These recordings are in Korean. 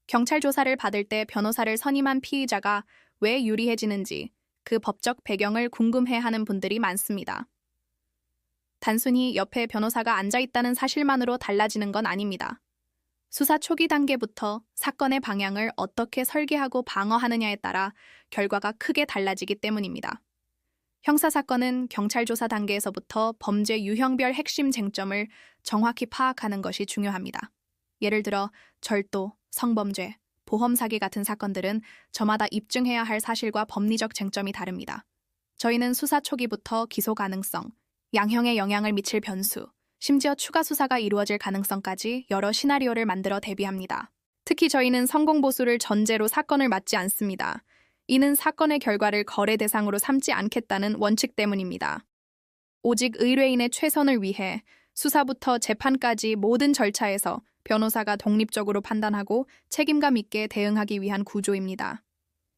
경찰 조사를 받을 때 변호사를 선임한 피의자가 왜 유리해지는지 그 법적 배경을 궁금해하는 분들이 많습니다. 단순히 옆에 변호사가 앉아있다는 사실만으로 달라지는 건 아닙니다. 수사 초기 단계부터 사건의 방향을 어떻게 설계하고 방어하느냐에 따라 결과가 크게 달라지기 때문입니다. 형사사건은 경찰 조사 단계에서부터 범죄 유형별 핵심 쟁점을 정확히 파악하는 것이 중요합니다. 예를 들어 절도, 성범죄, 보험사기 같은 사건들은 저마다 입증해야 할 사실과 법리적 쟁점이 다릅니다. 저희는 수사 초기부터 기소 가능성, 양형에 영향을 미칠 변수, 심지어 추가 수사가 이루어질 가능성까지 여러 시나리오를 만들어 대비합니다. 특히 저희는 성공보수를 전제로 사건을 맡지 않습니다. 이는 사건의 결과를 거래 대상으로 삼지 않겠다는 원칙 때문입니다. 오직 의뢰인의 최선을 위해 수사부터 재판까지 모든 절차에서 변호사가 독립적으로 판단하고 책임감 있게 대응하기 위한 구조입니다.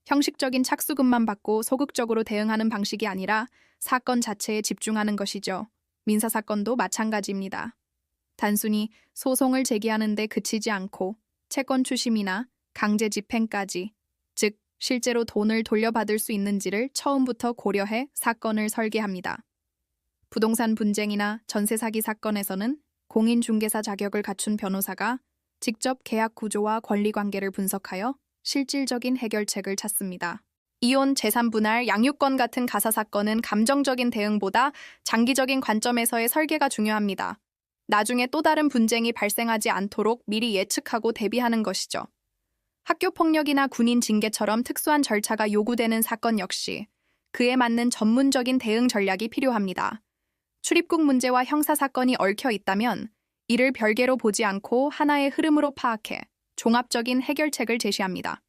형식적인 착수금만 받고 소극적으로 대응하는 방식이 아니라 사건 자체에 집중하는 것이죠. 민사사건도 마찬가지입니다. 단순히 소송을 제기하는 데 그치지 않고 채권 추심이나 강제 집행까지, 즉 실제로 돈을 돌려받을 수 있는지를 처음부터 고려해 사건을 설계합니다. 부동산 분쟁이나 전세 사기 사건에서는 공인중개사 자격을 갖춘 변호사가 직접 계약 구조와 권리관계를 분석하여 실질적인 해결책을 찾습니다. 이혼, 재산 분할, 양육권 같은 가사 사건은 감정적인 대응보다 장기적인 관점에서의 설계가 중요합니다. 나중에 또 다른 분쟁이 발생하지 않도록 미리 예측하고 대비하는 것이죠. 학교폭력이나 군인 징계처럼 특수한 절차가 요구되는 사건 역시 그에 맞는 전문적인 대응 전략이 필요합니다. 출입국 문제와 형사사건이 얽혀 있다면 이를 별개로 보지 않고 하나의 흐름으로 파악해 종합적인 해결책을 제시합니다.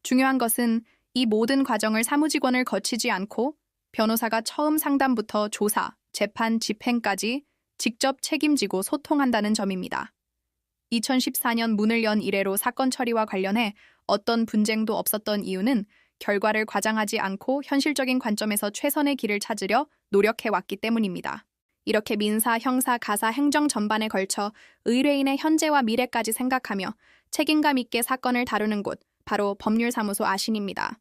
중요한 것은 이 모든 과정을 사무직원을 거치지 않고 변호사가 처음 상담부터 조사, 재판, 집행까지 직접 책임지고 소통한다는 점입니다. 2014년 문을 연 이래로 사건 처리와 관련해 어떤 분쟁도 없었던 이유는 결과를 과장하지 않고 현실적인 관점에서 최선의 길을 찾으려 노력해왔기 때문입니다. 이렇게 민사, 형사, 가사, 행정 전반에 걸쳐 의뢰인의 현재와 미래까지 생각하며 책임감 있게 사건을 다루는 곳, 바로 법률사무소 아신입니다.